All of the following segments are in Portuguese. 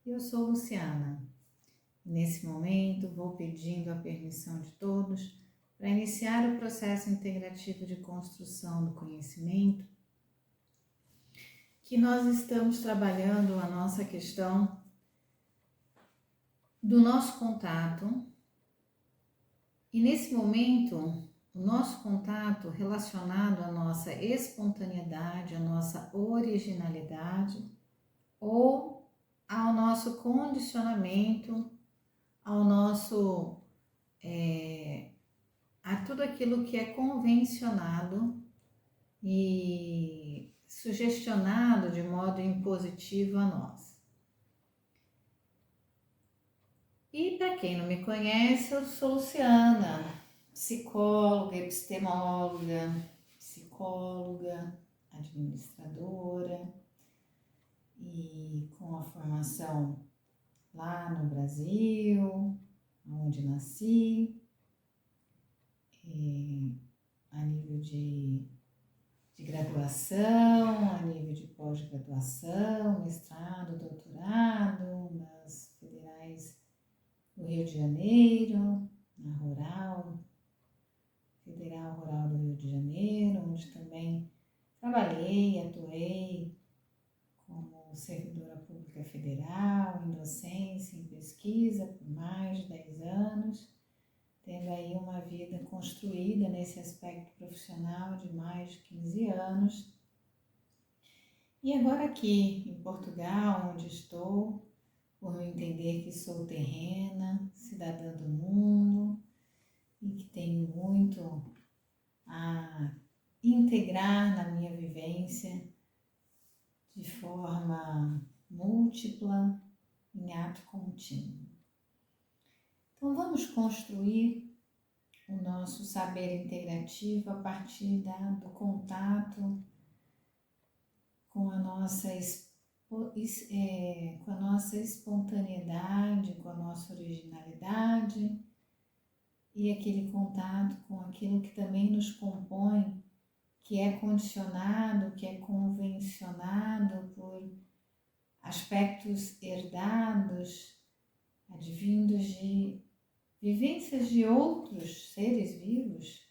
Eu sou Luciana. Nesse momento, vou pedindo a permissão de todos para iniciar o processo integrativo de construção do conhecimento, que nós estamos trabalhando a nossa questão do nosso contato. E nesse momento, o nosso contato relacionado à nossa espontaneidade, à nossa originalidade ou ao nosso condicionamento, ao nosso a tudo aquilo que é convencionado e sugestionado de modo impositivo a nós. E para quem não me conhece, eu sou Luciana, psicóloga, epistemóloga, psicóloga, administradora e com a formação lá no Brasil, onde nasci, a nível de graduação, a nível de pós-graduação, mestrado, doutorado, nas federais do Rio de Janeiro, na Federal Rural do Rio de Janeiro, onde também trabalhei, atuei como servidora pública federal, em docência, em pesquisa, por mais de 10 anos, tendo aí uma vida construída nesse aspecto profissional de mais de 15 anos. E agora aqui em Portugal, onde estou, por me entender que sou terrena, cidadã do mundo e que tenho muito a integrar na minha vivência de forma múltipla, em ato contínuo. Então vamos construir o nosso saber integrativo a partir do contato com a nossa espontaneidade, com a nossa originalidade e aquele contato com aquilo que também nos compõe, que é condicionado, que é convencionado por aspectos herdados, advindos de vivências de outros seres vivos,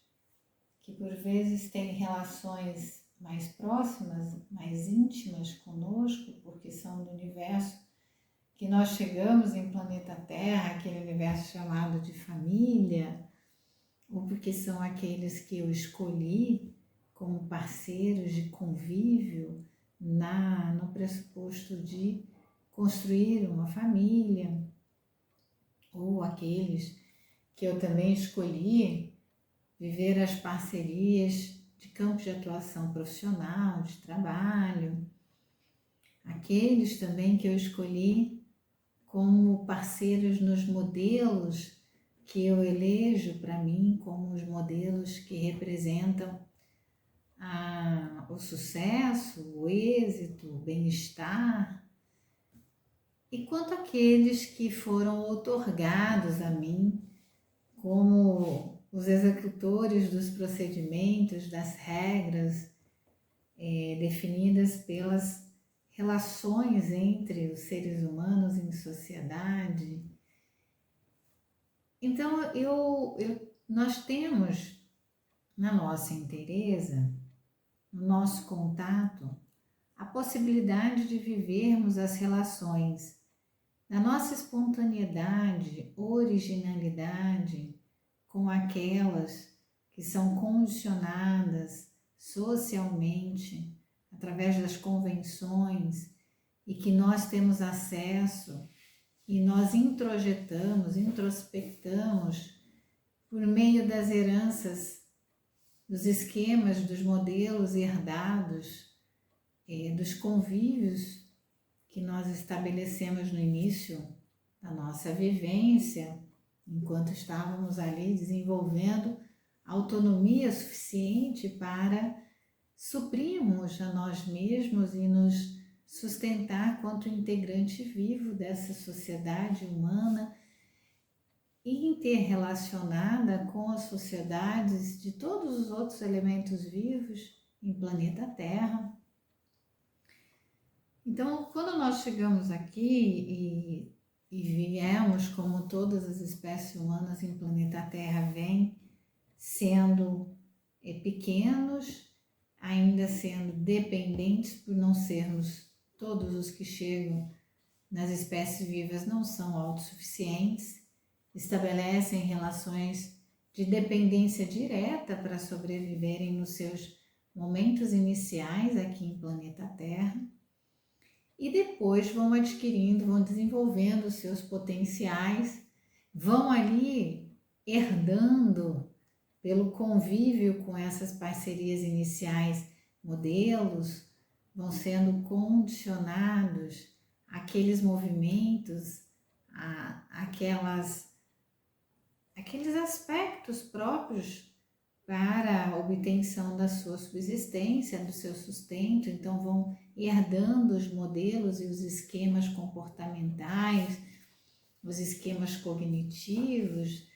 que por vezes têm relações mais próximas, mais íntimas conosco, porque são do universo que nós chegamos em planeta Terra, aquele universo chamado de família, ou porque são aqueles que eu escolhi como parceiros de convívio no pressuposto de construir uma família, ou aqueles que eu também escolhi viver as parcerias de campos de atuação profissional, de trabalho, aqueles também que eu escolhi como parceiros nos modelos que eu elejo para mim como os modelos que representam o sucesso, o êxito, o bem-estar, e quanto àqueles que foram outorgados a mim como os executores dos procedimentos, das regras definidas pelas relações entre os seres humanos em sociedade. Então, nós temos na nossa inteireza, no nosso contato, a possibilidade de vivermos as relações da nossa espontaneidade, originalidade, com aquelas que são condicionadas socialmente, através das convenções, e que nós temos acesso e nós introspectamos por meio das heranças, dos esquemas, dos modelos herdados, dos convívios que nós estabelecemos no início da nossa vivência, enquanto estávamos ali desenvolvendo autonomia suficiente para suprirmos a nós mesmos e nos sustentar quanto integrante vivo dessa sociedade humana interrelacionada com as sociedades de todos os outros elementos vivos em planeta Terra. Então, quando nós chegamos aqui e viemos, como todas as espécies humanas em planeta Terra vêm, sendo pequenos, ainda sendo dependentes por não sermos todos os que chegam nas espécies vivas não são autossuficientes, estabelecem relações de dependência direta para sobreviverem nos seus momentos iniciais aqui em planeta Terra e depois vão adquirindo, vão desenvolvendo os seus potenciais, vão ali herdando pelo convívio com essas parcerias iniciais, modelos, vão sendo condicionados àqueles movimentos, aqueles aspectos próprios para a obtenção da sua subsistência, do seu sustento, então vão herdando os modelos e os esquemas comportamentais, os esquemas cognitivos,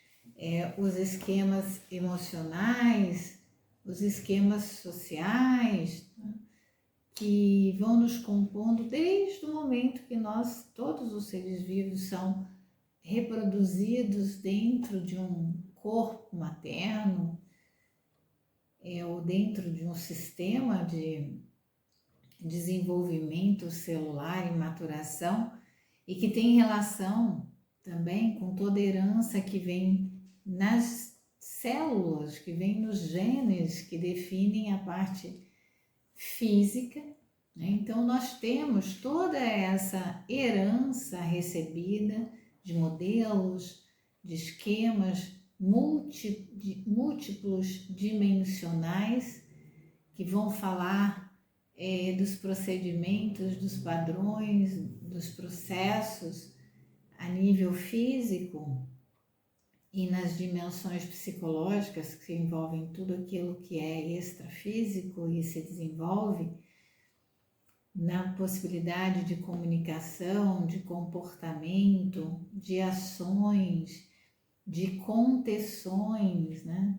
os esquemas emocionais, os esquemas sociais, né, que vão nos compondo desde o momento que nós, todos os seres vivos, são reproduzidos dentro de um corpo materno, ou dentro de um sistema de desenvolvimento celular e maturação, e que tem relação também com toda a herança que vem nas células, que vem nos genes que definem a parte física, né? Então nós temos toda essa herança recebida de modelos, de esquemas múltiplos dimensionais que vão falar dos procedimentos, dos padrões, dos processos a nível físico e nas dimensões psicológicas que envolvem tudo aquilo que é extrafísico e se desenvolve na possibilidade de comunicação, de comportamento, de ações, de contenções, né?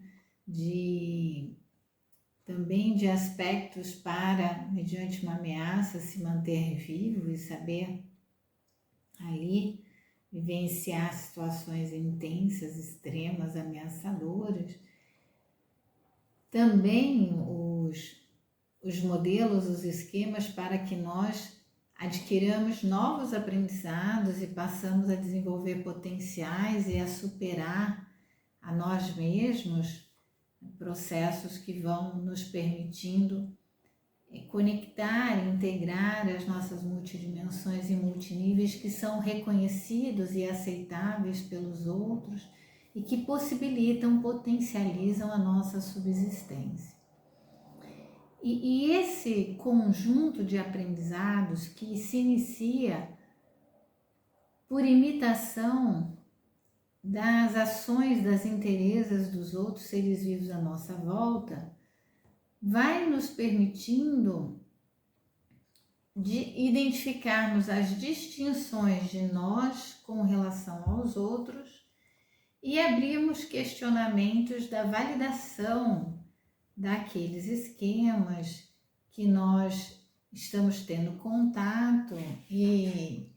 Também de aspectos para, mediante uma ameaça, se manter vivo e saber ali vivenciar situações intensas, extremas, ameaçadoras. Também os modelos, os esquemas para que nós adquiramos novos aprendizados e passamos a desenvolver potenciais e a superar a nós mesmos, processos que vão nos permitindo conectar, integrar as nossas multidimensões e multiníveis que são reconhecidos e aceitáveis pelos outros e que possibilitam, potencializam a nossa subsistência. E esse conjunto de aprendizados que se inicia por imitação das ações, das inteirezas dos outros seres vivos à nossa volta, vai nos permitindo de identificarmos as distinções de nós com relação aos outros e abrirmos questionamentos da validação daqueles esquemas que nós estamos tendo contato e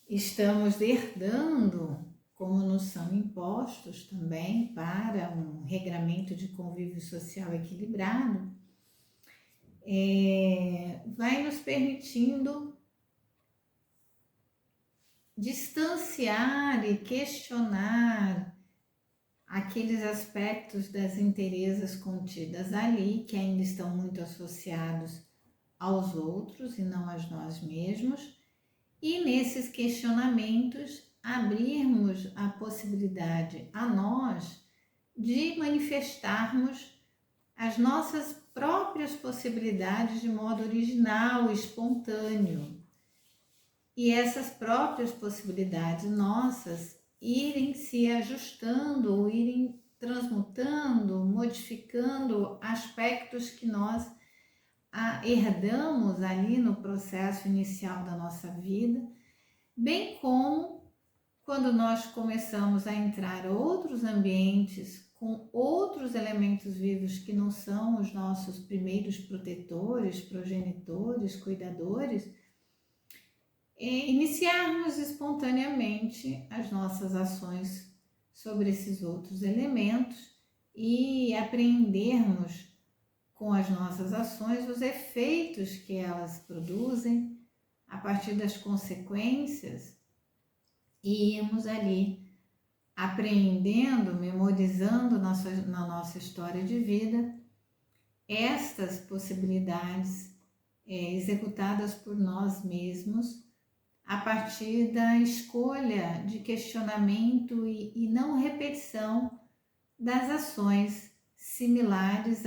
estamos herdando, como nos são impostos também para um regramento de convívio social equilibrado, vai nos permitindo distanciar e questionar aqueles aspectos das inteirezas contidas ali, que ainda estão muito associados aos outros e não a nós mesmos, e nesses questionamentos abrirmos a possibilidade a nós de manifestarmos as nossas próprias possibilidades de modo original, espontâneo. E essas próprias possibilidades nossas irem se ajustando ou irem transmutando, modificando aspectos que nós herdamos ali no processo inicial da nossa vida, bem como quando nós começamos a entrar outros ambientes com outros elementos vivos que não são os nossos primeiros protetores, progenitores, cuidadores, iniciarmos espontaneamente as nossas ações sobre esses outros elementos e apreendermos com as nossas ações os efeitos que elas produzem a partir das consequências e irmos ali apreendendo, memorizando na nossa história de vida estas possibilidades executadas por nós mesmos a partir da escolha de questionamento e não repetição das ações similares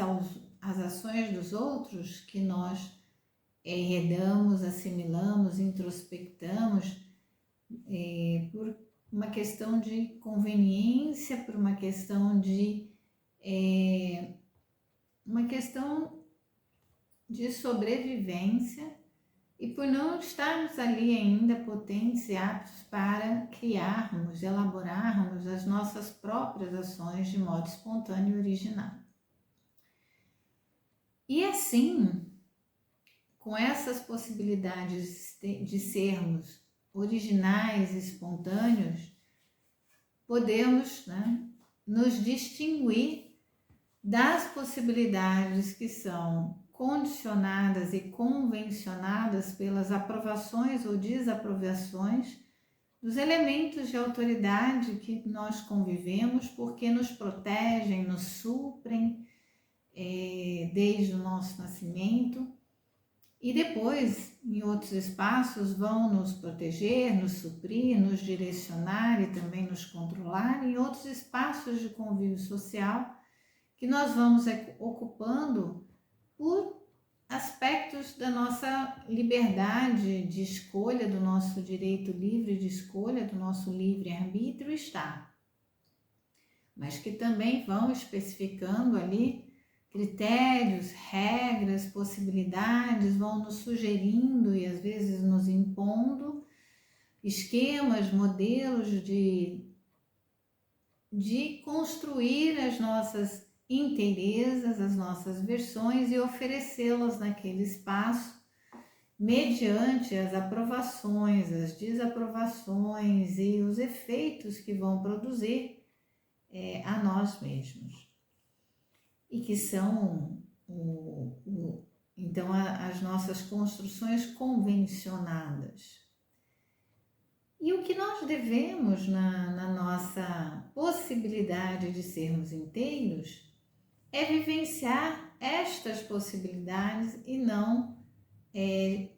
às ações dos outros que nós herdamos, assimilamos, introspectamos por uma questão de conveniência, por uma questão de sobrevivência e por não estarmos ali ainda potentes e aptos para criarmos, elaborarmos as nossas próprias ações de modo espontâneo e original. E assim, com essas possibilidades de sermos originais e espontâneos, podemos, nos distinguir das possibilidades que são condicionadas e convencionadas pelas aprovações ou desaprovações dos elementos de autoridade que nós convivemos, porque nos protegem, nos suprem desde o nosso nascimento e depois, em outros espaços, vão nos proteger, nos suprir, nos direcionar e também nos controlar, em outros espaços de convívio social que nós vamos ocupando por aspectos da nossa liberdade de escolha, do nosso direito livre de escolha, do nosso livre-arbítrio estar. Mas que também vão especificando ali critérios, regras, possibilidades, vão nos sugerindo e às vezes nos impondo esquemas, modelos de construir as nossas inteirezas, as nossas versões e oferecê-las naquele espaço mediante as aprovações, as desaprovações e os efeitos que vão produzir a nós mesmos. E que são, então, as nossas construções convencionadas. E o que nós devemos na nossa possibilidade de sermos inteiros é vivenciar estas possibilidades e não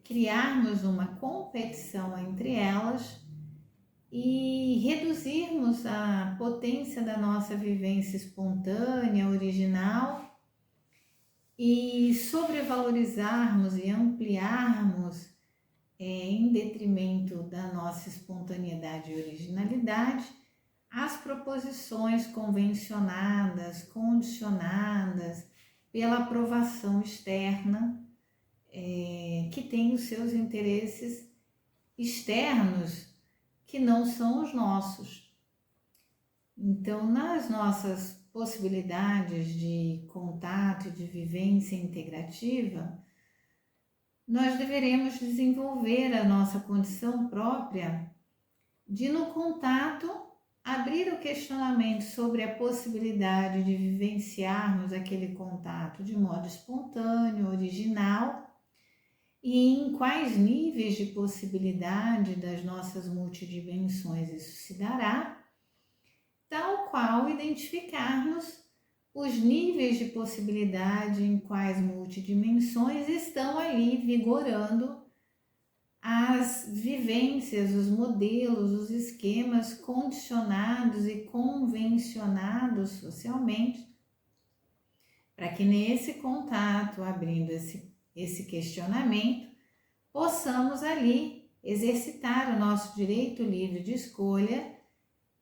criarmos uma competição entre elas e reduzirmos a potência da nossa vivência espontânea, original e sobrevalorizarmos e ampliarmos em detrimento da nossa espontaneidade e originalidade as proposições convencionadas, condicionadas pela aprovação externa que tem os seus interesses externos que não são os nossos. Então, nas nossas possibilidades de contato e de vivência integrativa, nós deveremos desenvolver a nossa condição própria de, no contato, abrir o questionamento sobre a possibilidade de vivenciarmos aquele contato de modo espontâneo, original, e em quais níveis de possibilidade das nossas multidimensões isso se dará, tal qual identificarmos os níveis de possibilidade em quais multidimensões estão ali vigorando as vivências, os modelos, os esquemas condicionados e convencionados socialmente, para que nesse contato, abrindo esse questionamento, possamos ali exercitar o nosso direito livre de escolha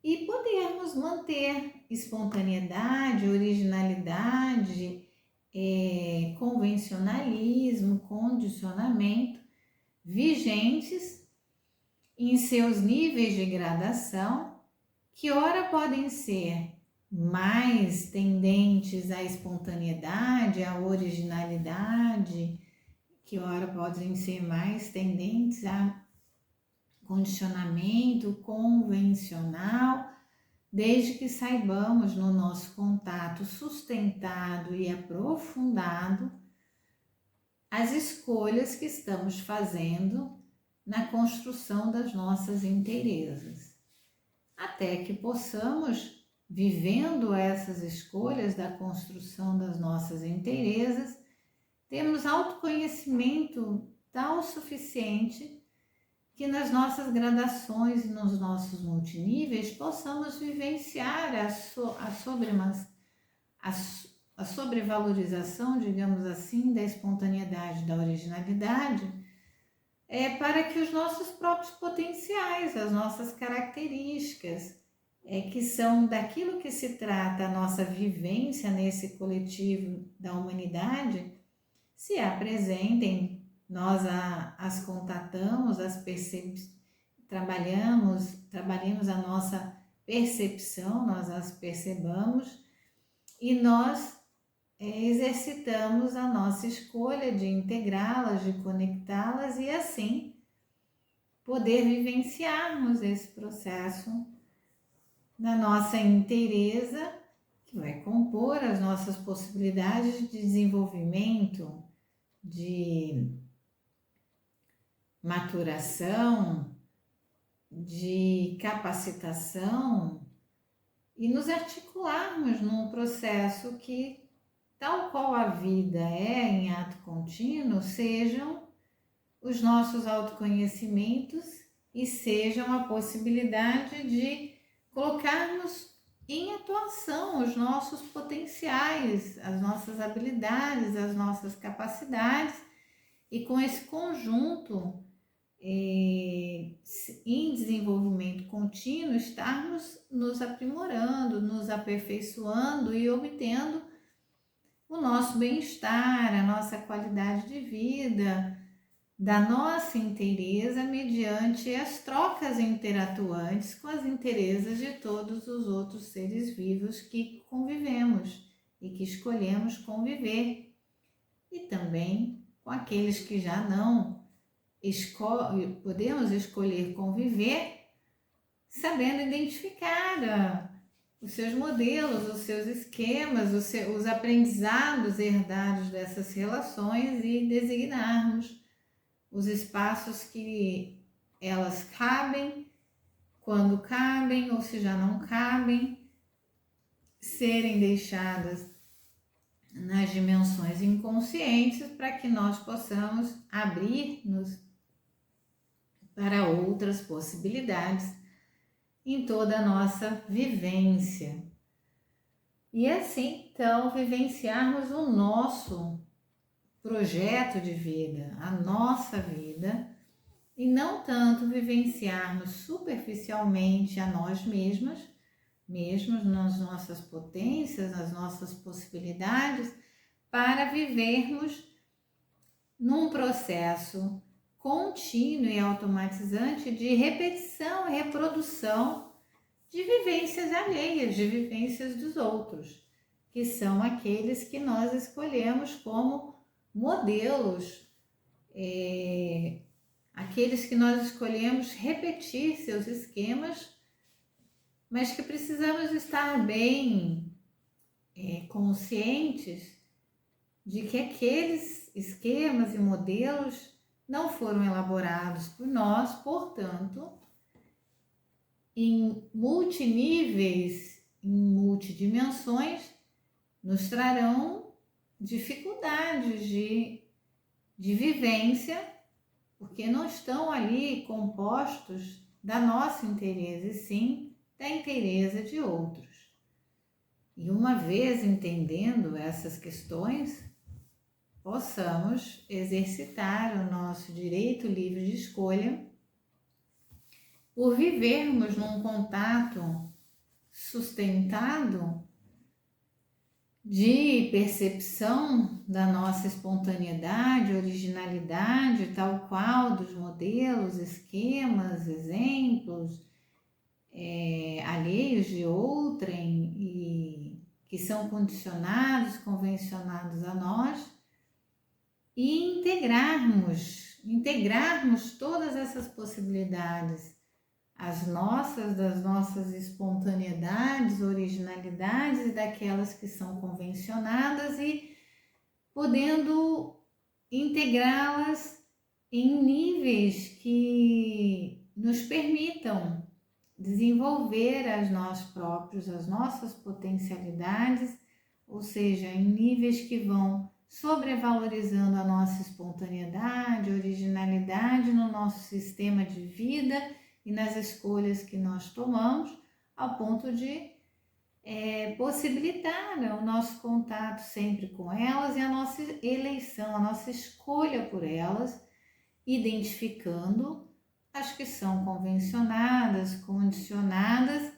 e podermos manter espontaneidade, originalidade, convencionalismo, condicionamento vigentes em seus níveis de gradação, que ora podem ser mais tendentes à espontaneidade, à originalidade, que ora podem ser mais tendentes à condicionamento convencional, desde que saibamos no nosso contato sustentado e aprofundado as escolhas que estamos fazendo na construção das nossas inteirezas, até que possamos, vivendo essas escolhas da construção das nossas inteirezas, termos autoconhecimento tal suficiente que nas nossas gradações e nos nossos multiníveis possamos vivenciar a sobrevalorização, digamos assim, da espontaneidade, da originalidade, para que os nossos próprios potenciais, as nossas características, que são daquilo que se trata a nossa vivência nesse coletivo da humanidade, se apresentem. Nós as contatamos, trabalhamos a nossa percepção, nós as percebamos e nós exercitamos a nossa escolha de integrá-las, de conectá-las e assim poder vivenciarmos esse processo na nossa inteireza, que vai compor as nossas possibilidades de desenvolvimento, de maturação, de capacitação e nos articularmos num processo que, tal qual a vida é em ato contínuo, sejam os nossos autoconhecimentos e sejam a possibilidade de colocarmos em atuação os nossos potenciais, as nossas habilidades, as nossas capacidades, e com esse conjunto em desenvolvimento contínuo, estarmos nos aprimorando, nos aperfeiçoando e obtendo o nosso bem-estar, a nossa qualidade de vida, da nossa inteireza, mediante as trocas interatuantes com as inteirezas de todos os outros seres vivos que convivemos e que escolhemos conviver, e também com aqueles que já não podemos escolher conviver, sabendo identificar os seus modelos, os seus esquemas, os aprendizados herdados dessas relações e designarmos os espaços que elas cabem, quando cabem ou se já não cabem, serem deixadas nas dimensões inconscientes para que nós possamos abrir-nos para outras possibilidades em toda a nossa vivência. E assim, então, vivenciarmos o nosso projeto de vida, a nossa vida, e não tanto vivenciarmos superficialmente a nós mesmos nas nossas potências, nas nossas possibilidades, para vivermos num processo contínuo e automatizante de repetição e reprodução de vivências alheias, de vivências dos outros, que são aqueles que nós escolhemos como modelos, aqueles que nós escolhemos repetir seus esquemas, mas que precisamos estar bem conscientes de que aqueles esquemas e modelos não foram elaborados por nós, portanto, em multiníveis, em multidimensões, nos trarão dificuldades de vivência, porque não estão ali compostos da nossa inteireza, e sim da inteireza de outros. E uma vez entendendo essas questões, possamos exercitar o nosso direito livre de escolha por vivermos num contato sustentado de percepção da nossa espontaneidade, originalidade, tal qual dos modelos, esquemas, exemplos alheios de outrem e que são condicionados, convencionados a nós, e integrarmos todas essas possibilidades, das nossas espontaneidades, originalidades e daquelas que são convencionadas e podendo integrá-las em níveis que nos permitam desenvolver nós próprios, as nossas potencialidades, ou seja, em níveis que vão sobrevalorizando a nossa espontaneidade, originalidade no nosso sistema de vida e nas escolhas que nós tomamos, ao ponto de possibilitar, né, o nosso contato sempre com elas e a nossa eleição, a nossa escolha por elas, identificando as que são convencionadas, condicionadas,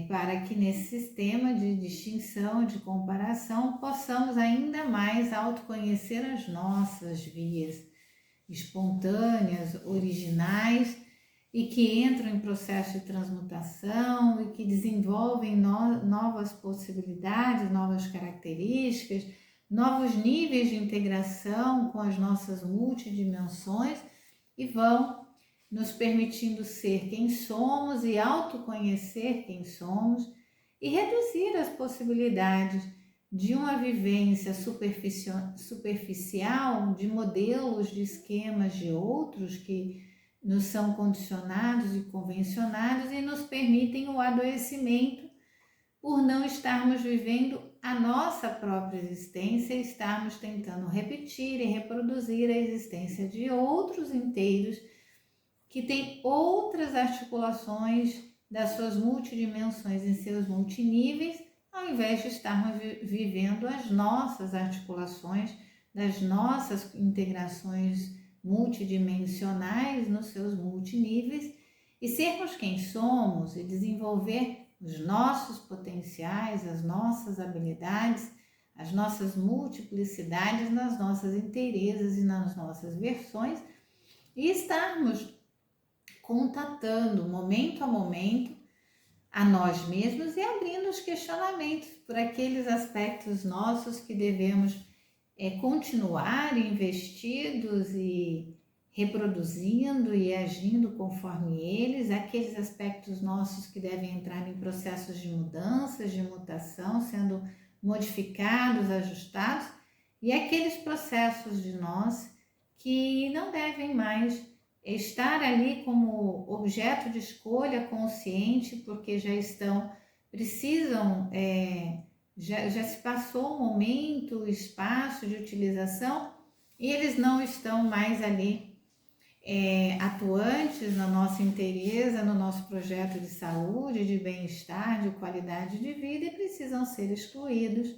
para que nesse sistema de distinção, de comparação, possamos ainda mais autoconhecer as nossas vias espontâneas, originais e que entram em processo de transmutação e que desenvolvem novas possibilidades, novas características, novos níveis de integração com as nossas multidimensões e vão nos permitindo ser quem somos e autoconhecer quem somos e reduzir as possibilidades de uma vivência superficial, de modelos, de esquemas de outros que nos são condicionados e convencionados e nos permitem o adoecimento por não estarmos vivendo a nossa própria existência e estarmos tentando repetir e reproduzir a existência de outros inteiros que têm outras articulações das suas multidimensões em seus multiníveis, ao invés de estarmos vivendo as nossas articulações das nossas integrações multidimensionais nos seus multiníveis e sermos quem somos e desenvolver os nossos potenciais, as nossas habilidades, as nossas multiplicidades nas nossas inteirezas e nas nossas versões e estarmos contatando momento a momento a nós mesmos e abrindo os questionamentos por aqueles aspectos nossos que devemos continuar investidos e reproduzindo e agindo conforme eles, aqueles aspectos nossos que devem entrar em processos de mudanças, de mutação, sendo modificados, ajustados, e aqueles processos de nós que não devem mais estar ali como objeto de escolha consciente, porque precisam, já se passou o momento, o espaço de utilização e eles não estão mais ali atuantes na nossa inteireza, no nosso projeto de saúde, de bem-estar, de qualidade de vida e precisam ser excluídos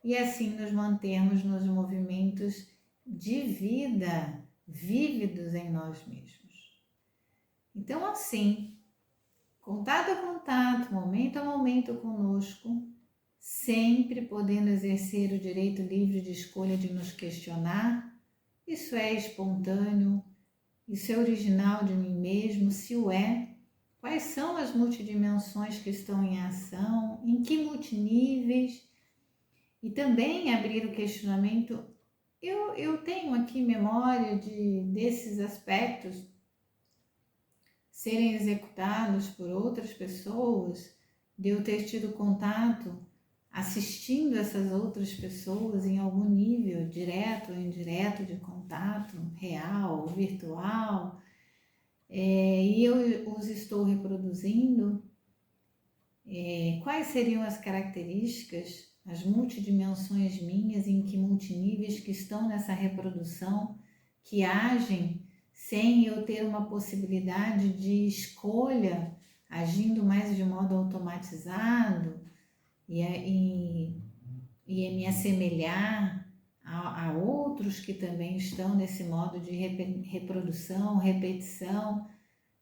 e assim nos mantermos nos movimentos de vida vívidos em nós mesmos. Então, assim, contato a contato, momento a momento conosco, sempre podendo exercer o direito livre de escolha de nos questionar, isso é espontâneo, isso é original de mim mesmo, se o é, quais são as multidimensões que estão em ação, em que multiníveis, e também abrir o questionamento. Eu tenho aqui memória desses aspectos serem executados por outras pessoas, de eu ter tido contato assistindo essas outras pessoas em algum nível, direto ou indireto, de contato, real ou virtual, e eu os estou reproduzindo. Quais seriam as características, as multidimensões minhas, em que multiníveis que estão nessa reprodução, que agem sem eu ter uma possibilidade de escolha, agindo mais de modo automatizado e me assemelhar a outros que também estão nesse modo de reprodução, repetição,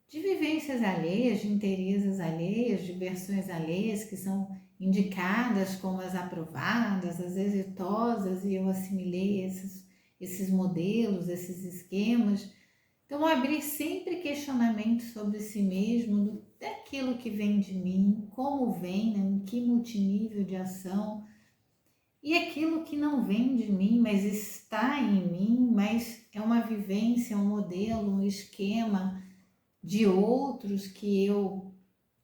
de vivências alheias, de inteirezas alheias, de versões alheias que são indicadas como as aprovadas, as exitosas, e eu assimilei esses modelos, esses esquemas. Então, abrir sempre questionamentos sobre si mesmo, daquilo que vem de mim, como vem, né, em que multinível de ação, e aquilo que não vem de mim, mas está em mim, mas é uma vivência, um modelo, um esquema de outros que eu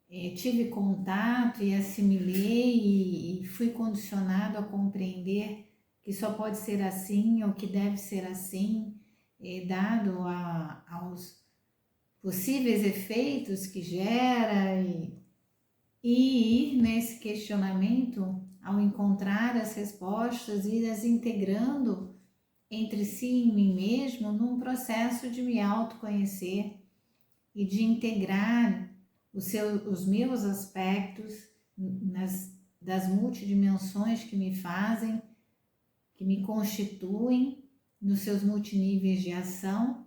tive contato e assimilei e fui condicionado a compreender que só pode ser assim ou que deve ser assim, dado aos possíveis efeitos que gera e ir nesse questionamento ao encontrar as respostas e as integrando entre si e em mim mesmo num processo de me autoconhecer e de integrar os meus aspectos das multidimensões que me fazem, que me constituem nos seus multiníveis de ação,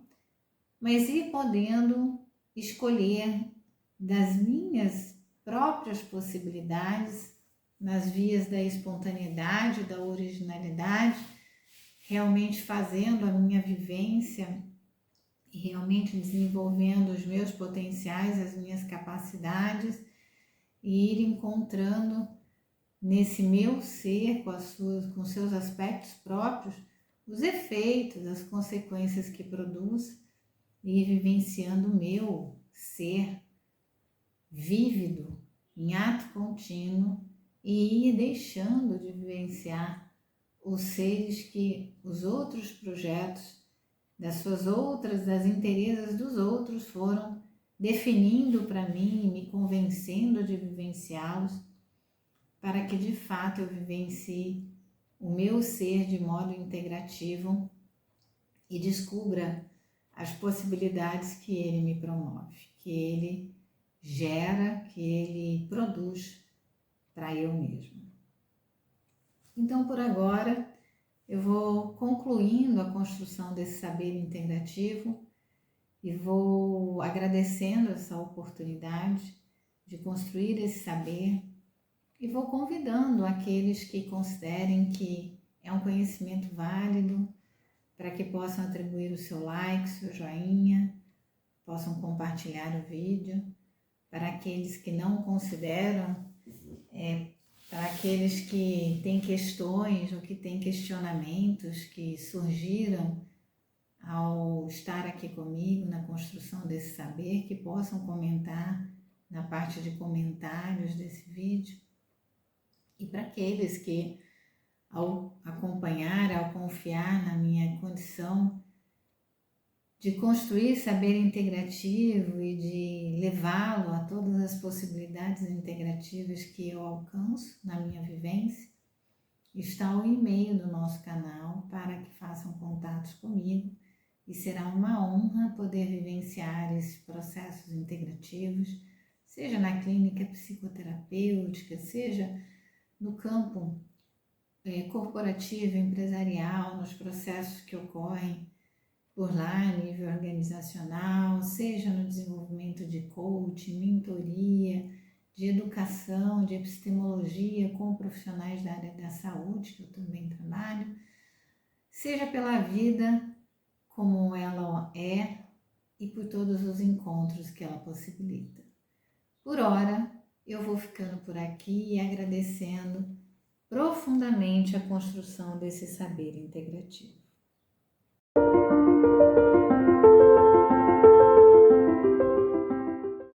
mas ir podendo escolher das minhas próprias possibilidades, nas vias da espontaneidade, da originalidade, realmente fazendo a minha vivência e realmente desenvolvendo os meus potenciais, as minhas capacidades e ir encontrando nesse meu ser, com seus aspectos próprios, os efeitos, as consequências que produz e ir vivenciando o meu ser vívido, em ato contínuo e ir deixando de vivenciar os seres que os outros projetos das interezas dos outros foram definindo para mim e me convencendo de vivenciá-los, para que de fato eu vivencie o meu ser de modo integrativo e descubra as possibilidades que ele me promove, que ele gera, que ele produz para eu mesmo. Então, por agora, eu vou concluindo a construção desse saber integrativo e vou agradecendo essa oportunidade de construir esse saber e vou convidando aqueles que considerem que é um conhecimento válido para que possam atribuir o seu like, seu joinha, possam compartilhar o vídeo. Para aqueles que não consideram, para aqueles que têm questões ou que têm questionamentos que surgiram ao estar aqui comigo na construção desse saber, que possam comentar na parte de comentários desse vídeo. E para aqueles que, ao acompanhar, ao confiar na minha condição de construir saber integrativo e de levá-lo a todas as possibilidades integrativas que eu alcanço na minha vivência, está o e-mail do nosso canal para que façam contatos comigo e será uma honra poder vivenciar esses processos integrativos, seja na clínica psicoterapêutica, seja no campo corporativo, empresarial, nos processos que ocorrem por lá, a nível organizacional, seja no desenvolvimento de coaching, mentoria, de educação, de epistemologia com profissionais da área da saúde, que eu também trabalho, seja pela vida como ela é e por todos os encontros que ela possibilita. Por hora, eu vou ficando por aqui e agradecendo profundamente a construção desse saber integrativo.